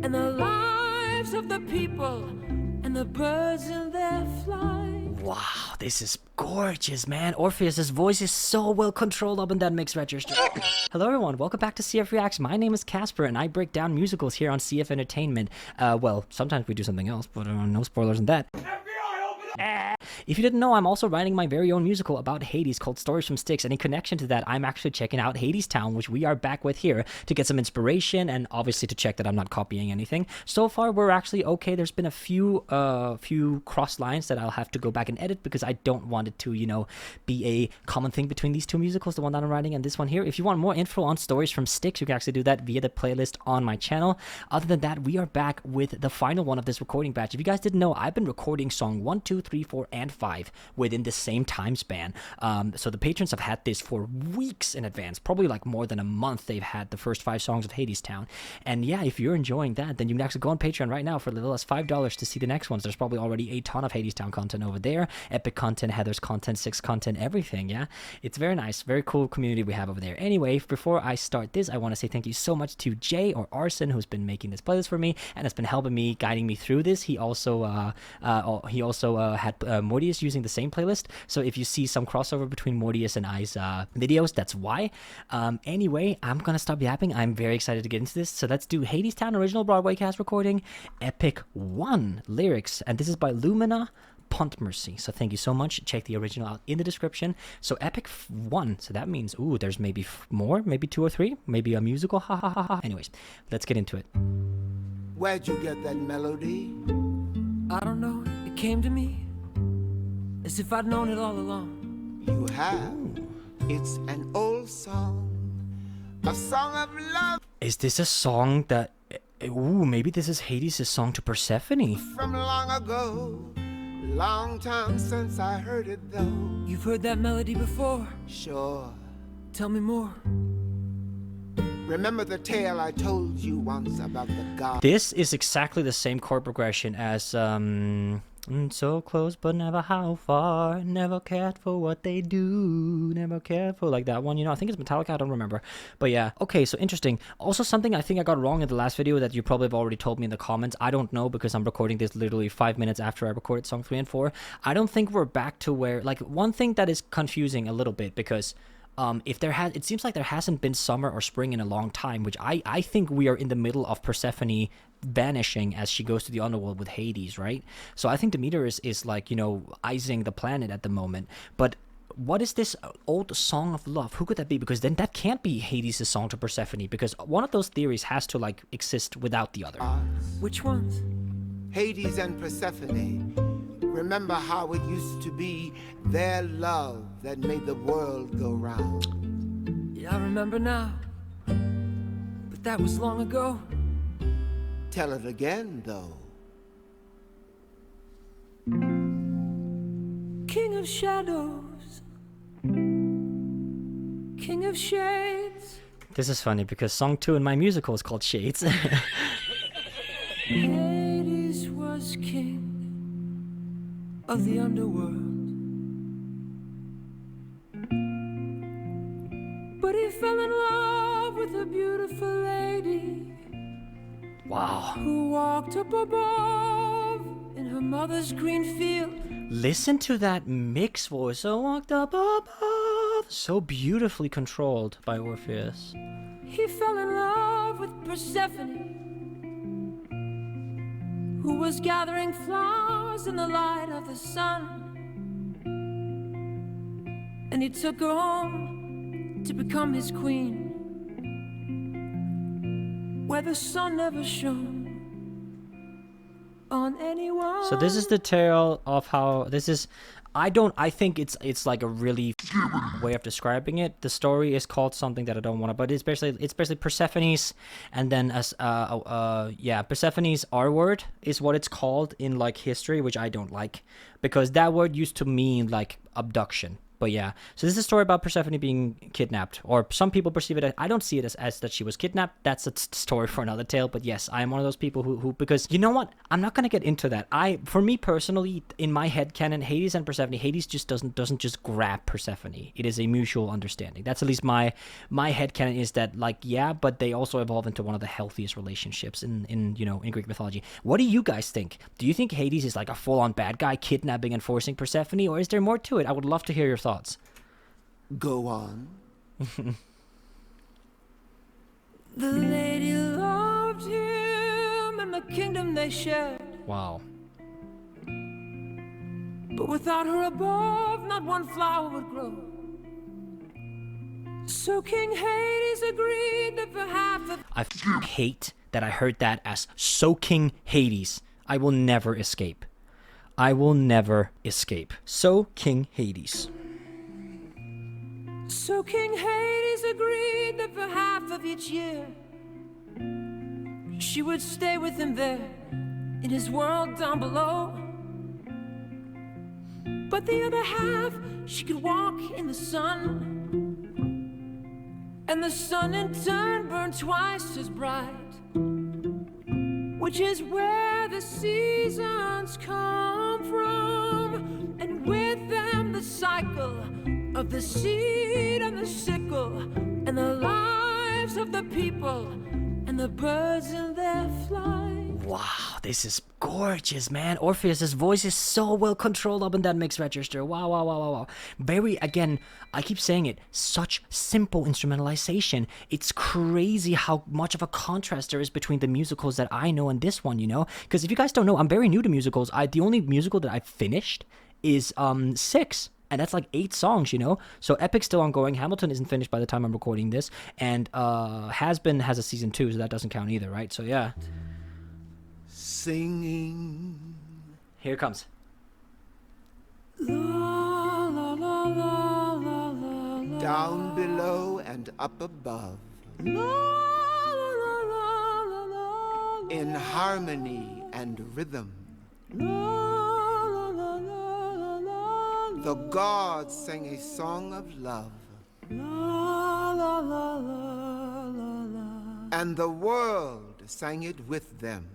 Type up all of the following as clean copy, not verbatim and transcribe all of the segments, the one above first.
and the lives of the people and the birds in their flight. Wow, this is gorgeous, man. Orpheus's voice is so well controlled up in that mix register. Hello everyone, welcome back to CF Reacts. My name is Casper and I break down musicals here on CF Entertainment. Well, sometimes we do something else, but no spoilers in that. If you didn't know, I'm also writing my very own musical about Hades called Stories from Styx, and in connection to that, I'm actually checking out Hadestown, which we are back with here, to get some inspiration and obviously to check that I'm not copying anything. So far, we're actually okay. There's been a few cross lines that I'll have to go back and edit because I don't want it to, you know, be a common thing between these two musicals, the one that I'm writing and this one here. If you want more info on Stories from Styx, you can actually do that via the playlist on my channel. Other than that, we are back with the final one of this recording batch. If you guys didn't know, I've been recording song 1, 2, 3, 4, and 5 within the same time span. So the patrons have had this for weeks in advance, probably like more than a month. They've had the first 5 songs of Hadestown. And yeah, if you're enjoying that, then you can actually go on Patreon right now for as little as $5 to see the next ones. There's probably already a ton of Hadestown content over there. Epic content, Heather's content, Six content, everything, yeah? It's very nice, very cool community we have over there. Anyway, before I start this, I want to say thank you so much to Jay, or Arson, who's been making this playlist for me and has been helping me, guiding me through this. He also had Mortius using the same playlist, so if you see some crossover between Mortius and I's videos, that's why. Anyway, I'm gonna stop yapping. I'm very excited to get into this, so let's do Hadestown original Broadway cast recording, Epic 1 lyrics, and this is by Lumina Pontmercy. So thank you so much. Check the original out in the description. So Epic 1, so that means, ooh, there's maybe more, maybe 2 or 3, maybe a musical, ha ha ha ha. Anyways, let's get into it. Where'd you get that melody? I don't know, it came to me as if I'd known it all along. You have. It's an old song, a song of love Is this a song that, ooh, maybe this is Hades' song to Persephone? from long ago. Long time since I heard it though. You've heard that melody before. Sure. Tell me more. Remember the tale I told you once about the god? This is exactly the same chord progression as so close but never how far, never cared for what they do, never cared for, like that one, you know. I think it's Metallica, I don't remember, but yeah. Okay, so interesting. Also, something I think I got wrong in the last video that you probably have already told me in the comments, I don't know, because I'm recording this literally 5 minutes after I recorded song 3 and 4. I don't think we're back to where, like, one thing that is confusing a little bit, because it seems like there hasn't been summer or spring in a long time, which I think we are in the middle of Persephone vanishing as she goes to the underworld with Hades, right? So I think Demeter is like, you know, icing the planet at the moment. But what is this old song of love? Who could that be? Because then that can't be Hades' song to Persephone, because one of those theories has to, like, exist without the other. Which ones? Hades and Persephone. Remember how it used to be their love that made the world go round. Yeah, I remember now. But that was long ago. Tell it again, though. King of shadows, king of shades. This is funny because song 2 in my musical is called Shades. Hades was king of the underworld, but he fell in love with a beautiful lady. Wow. Who walked up above in her mother's green field. Listen to that mix voice. So walked up above. So beautifully controlled by Orpheus. He fell in love with Persephone, who was gathering flowers in the light of the sun. And he took her home to become his queen, where the sun never shone on anyone. So this is the tale of how this is. I think it's like a really way of describing it. The story is called something that I don't want to, but it's basically Persephone's, and then Persephone's R word is what it's called in, like, history, which I don't like, because that word used to mean, like, abduction. But yeah, so this is a story about Persephone being kidnapped, or some people perceive it as, I don't see it as that she was kidnapped. That's a story for another tale. But yes, I am one of those people who because you know what? I'm not going to get into that. For me personally, in my head canon, Hades and Persephone, Hades just doesn't just grab Persephone. It is a mutual understanding. That's at least my head canon, is that, like, yeah, but they also evolve into one of the healthiest relationships in Greek mythology. What do you guys think? Do you think Hades is like a full-on bad guy kidnapping and forcing Persephone, or is there more to it? I would love to hear your thoughts. Go on. The lady loved him and the kingdom they shared. Wow. But without her above, not one flower would grow. So King Hades agreed that for half of... I hate that I heard that as "So King Hades. I will never escape. I will never escape. So King Hades." So King Hades agreed that for half of each year she would stay with him there in his world down below. But the other half, she could walk in the sun, and the sun in turn burned twice as bright, which is where the seasons come from, and with them the cycle of the seed and the sickle, and the lives of the people and the birds in their flight. Wow, this is gorgeous, man. Orpheus's voice is so well controlled up in that mix register. Wow, wow, wow, wow, wow. Very, again, I keep saying it, such simple instrumentalization. It's crazy how much of a contrast there is between the musicals that I know and this one, you know? Because if you guys don't know, I'm very new to musicals. The only musical that I've finished is 6. And that's like 8 songs, you know? So Epic's still ongoing. Hamilton isn't finished by the time I'm recording this. And Has Been has a season 2, so that doesn't count either, right? So yeah. Singing. Here it comes. La, la, la, la, la, la, Down below and up above. la, la, la, la, la, In harmony and rhythm. la, la, la, la, la, The gods sang a song of love. la, la, la, la, la, la. And the world sang it with them.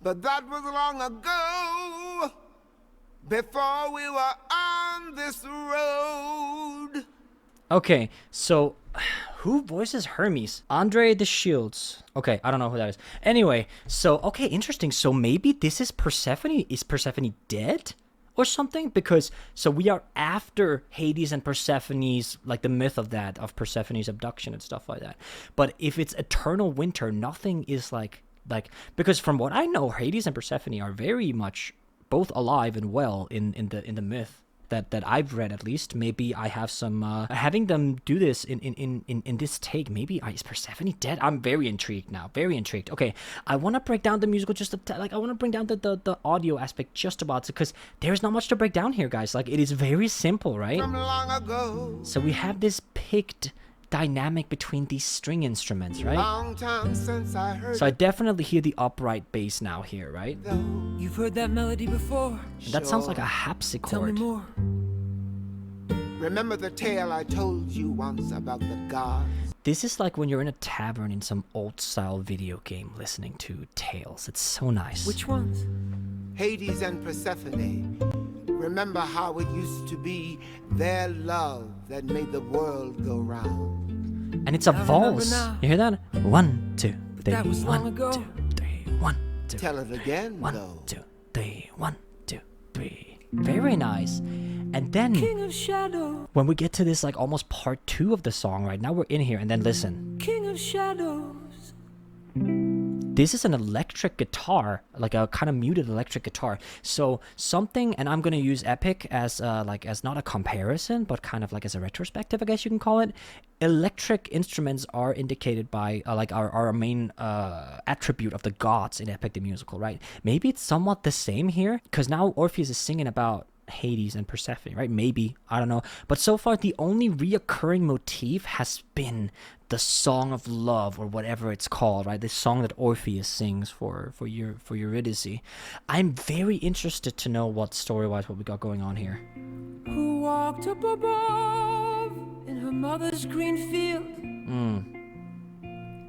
But that was long ago, before we were on this road. Okay, so who voices Hermes? Andre the Shields. Okay, I don't know who that is. Anyway, so, okay, interesting. So maybe this is Persephone. Is Persephone dead? Or something? Because, so we are after Hades and Persephone's, like the myth of that, of Persephone's abduction and stuff like that. But if it's eternal winter, nothing is like, because from what I know, Hades and Persephone are very much both alive and well in the myth that I've read, at least. Maybe I have some having them do this in this take. Maybe is Persephone dead? I'm very intrigued now. Very intrigued. Okay, I want to break down the musical just I want to bring down the audio aspect just about, because there's not much to break down here, guys. Like, it is very simple, right? From long ago. So we have this picked dynamic between these string instruments, right? Long time since I heard So I definitely hear the upright bass now here, right? though. You've heard that melody before. And that sounds Sure. like a harpsichord. Tell me more. Remember the tale I told you once about the gods? This is like when you're in a tavern in some old-style video game listening to tales. It's so nice. Which ones? Hades and Persephone. Remember how it used to be their love that made the world go round. And it's a I remember valse. now. You hear that? 1, 2, 3. that was long 1, ago. 2, 3. 1, 2. Tell it again, 1, though. 2, 3. 1, 2, 3. Very nice. And then King of Shadow, when we get to this, like, almost part 2 of the song, right now we're in here, and then listen. King of Shadows. This is an electric guitar, like a kind of muted electric guitar. So something, and I'm gonna use Epic as as not a comparison, but kind of like as a retrospective, I guess you can call it. Electric instruments are indicated by our main attribute of the gods in Epic the Musical, right? Maybe it's somewhat the same here, because now Orpheus is singing about Hades and Persephone, right? Maybe, I don't know. But so far, the only reoccurring motif has been the Song of Love, or whatever it's called, right? The song that Orpheus sings for Eurydice. I'm very interested to know what story-wise what we got going on here. Who walked up above in her mother's green field.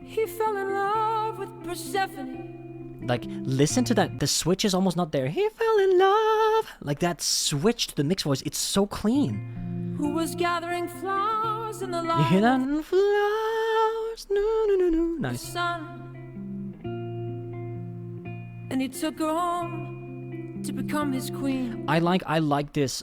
He fell in love with Persephone. Like, listen to that. The switch is almost not there. He fell in love. Like, that switch to the mixed voice, it's so clean. Who was gathering flowers in the You hear that? Flowers. No, no, no, no. Nice. sun. And he took her home to become his queen. I like this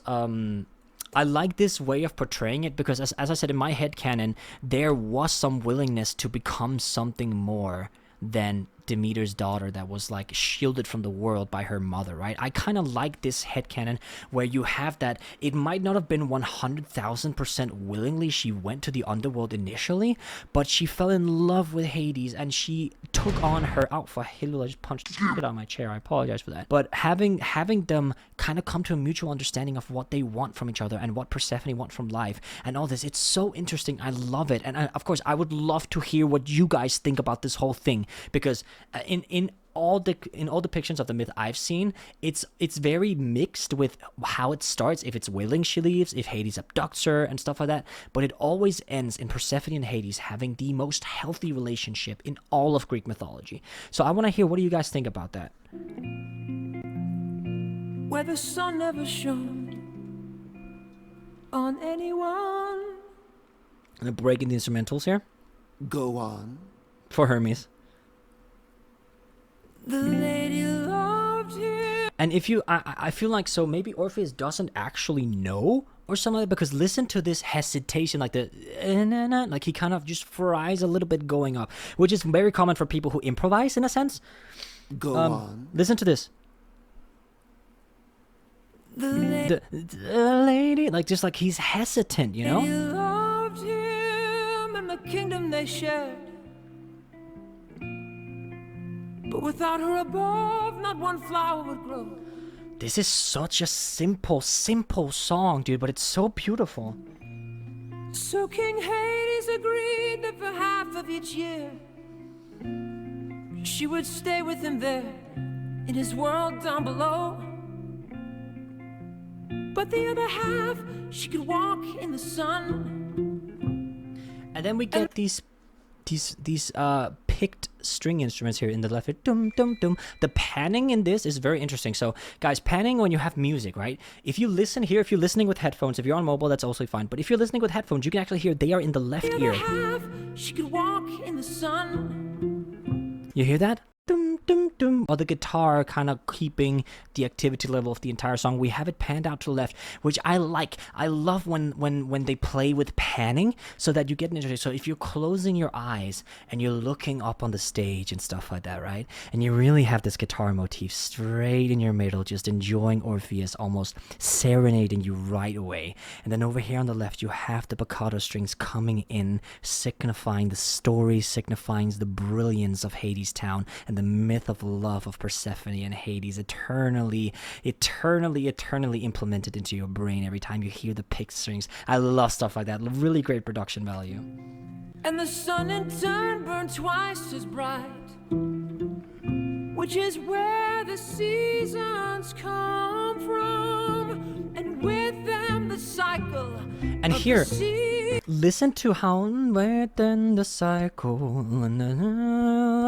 I like this way of portraying it because as I said, in my head canon, there was some willingness to become something more than Demeter's daughter that was like shielded from the world by her mother, right? I kind of like this headcanon where you have that it might not have been 100,000% willingly she went to the underworld initially, but she fell in love with Hades and she took on her for hello, I just punched the shit out of my chair. I apologize for that. But having them kind of come to a mutual understanding of what they want from each other and what Persephone wants from life and all this, it's so interesting. I love it. And of course, I would love to hear what you guys think about this whole thing because in all depictions of the myth I've seen, it's very mixed with how it starts. If it's willing, she leaves. If Hades abducts her and stuff like that, but it always ends in Persephone and Hades having the most healthy relationship in all of Greek mythology. So I want to hear, what do you guys think about that? Where the sun never shone on anyone. I'm breaking the instrumentals here Go on. for Hermes. The lady loved him. And if you, I feel like, so maybe Orpheus doesn't actually know or something like that, because listen to this hesitation, like the, like he kind of just fries a little bit going up, which is very common for people who improvise in a sense. Go on. Listen to this. The lady, like just like he's hesitant, you know? He loved him and the kingdom they shared. But without her above, not one flower would grow. This is such a simple song, dude, but it's so beautiful. So King Hades agreed that for half of each year, she would stay with him there in his world down below. But the other half, she could walk in the sun. And then we get these picked string instruments here in the left. Dum dum dum. The panning in this is very interesting. So guys, panning when you have music, right? If you listen here, if you're listening with headphones, if you're on mobile, that's also fine. But if you're listening with headphones, you can actually hear they are in the left The ear. other half, she could walk in the sun. You hear that? Dum dum dum. Or the guitar kind of keeping the activity level of the entire song. We have it panned out to the left, which I like. I love when they play with panning so that you get an interesting. So if you're closing your eyes and you're looking up on the stage and stuff like that, right? And you really have this guitar motif straight in your middle, just enjoying Orpheus almost serenading you right away. And then over here on the left, you have the piccato strings coming in, signifying the story, signifying the brilliance of Hadestown and the myth of love of Persephone and Hades, eternally implemented into your brain every time you hear the picked strings. I love stuff like that. Really great production value. And the sun in turn burned twice as bright, which is where the seasons come from, and with them the cycle. And here, listen to how within the cycle,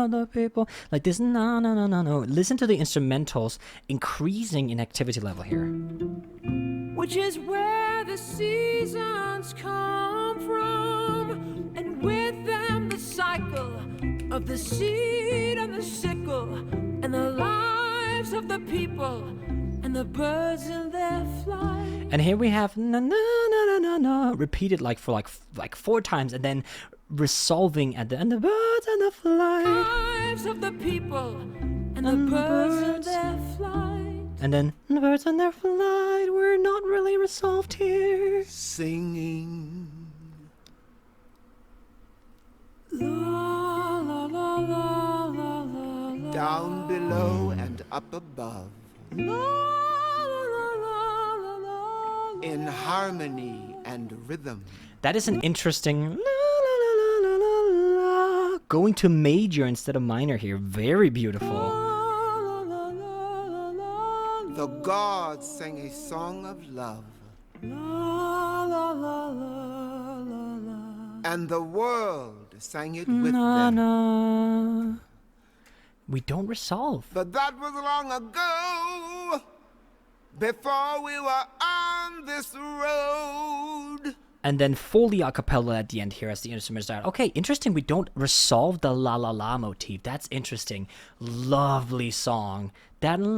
the people like this. No. Listen to the instrumentals increasing in activity level here. Which is where the seasons come from, and with them the cycle of the seed and the sickle, and the lives of the people, and the birds in their flight. And here we have na na na na na na repeated like for like 4 times, and then resolving at the end. The birds and the flight. Lives of the people, and the birds in their flight. And then the birds and their flight were not really resolved here. Singing. La, la, la, la, la, la, Down below and up above. la, la, la, la, la, In harmony and rhythm. That is an interesting la, la, la, la, la, la, la, going to major instead of minor here. Very beautiful. la, la, la, la, la, The gods sang a song of love. la, la la la la. and the world sang it with Na, them. na. We don't resolve. But that was long ago, before we were on this road. And then fully a cappella at the end here as the instruments start. Okay, interesting. We don't resolve the la la la motif. That's interesting. Lovely song. That. Just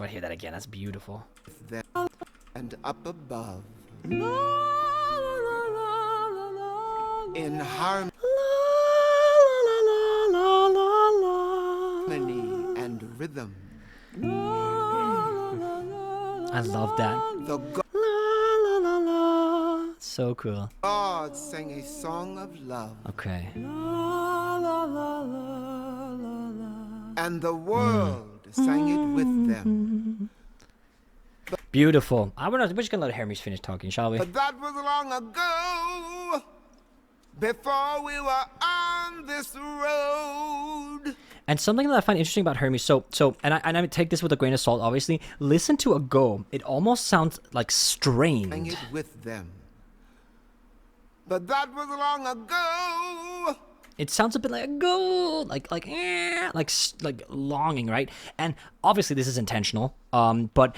want to hear that again. That's beautiful. With them and up above, La la la la la la. in harmony La la la la la la. and rhythm, I love that. the La la la la. So cool. God sang a song of love, Okay. La la la la la la. and the world sang it with them. Beautiful. We're just gonna let Hermes finish talking, shall we? But that was long ago, before we were on this road. And something that I find interesting about Hermes, and I take this with a grain of salt, obviously. Listen to a go. It almost sounds like Sang strained. it with them. But that was long ago. It sounds a bit like a go, like longing, right? And obviously this is intentional. But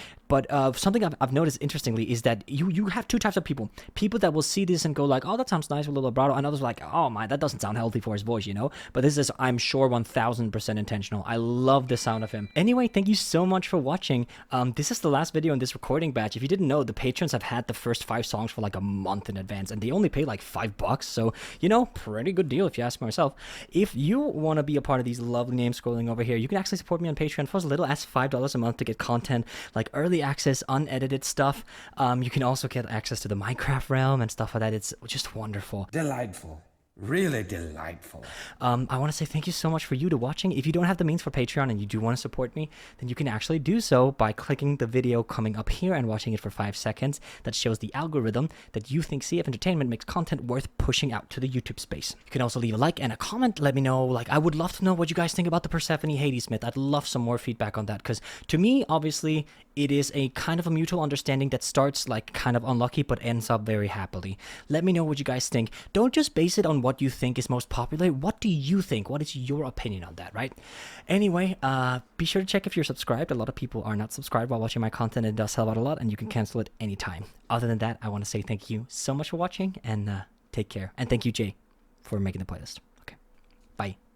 something I've noticed interestingly is that you have two types of people. People that will see this and go like, oh, that sounds nice with a little vibrato, and others are like, oh my, that doesn't sound healthy for his voice, you know? But this is, I'm sure, 1000% intentional. I love the sound of him. Anyway, thank you so much for watching. This is the last video in this recording batch. If you didn't know, the patrons have had the first 5 songs for like a month in advance, and they only pay like $5, so, you know, pretty good deal if you ask myself. If you want to be a part of these lovely names scrolling over here, you can actually support me on Patreon for as little as $5 a month to get content like early access, unedited stuff. You can also get access to the Minecraft realm and stuff like that. It's just wonderful. Delightful. Really delightful. I want to say thank you so much for you to watching. If you don't have the means for Patreon and you do want to support me, then you can actually do so by clicking the video coming up here and watching it for 5 seconds. That shows the algorithm that you think CF Entertainment makes content worth pushing out to the YouTube space. You can also leave a like and a comment. Let me know, like, I would love to know what you guys think about the Persephone Hades myth. I'd love some more feedback on that, because to me, obviously, it is a kind of a mutual understanding that starts like kind of unlucky but ends up very happily. Let me know what you guys think. Don't just base it on what you think is most popular. What do you think? What is your opinion on that, right? Anyway, be sure to check if you're subscribed. A lot of people are not subscribed while watching my content. It does help out a lot, and you can cancel it anytime. Other than that, I want to say thank you so much for watching, and take care. And thank you, Jay, for making the playlist. Okay, bye.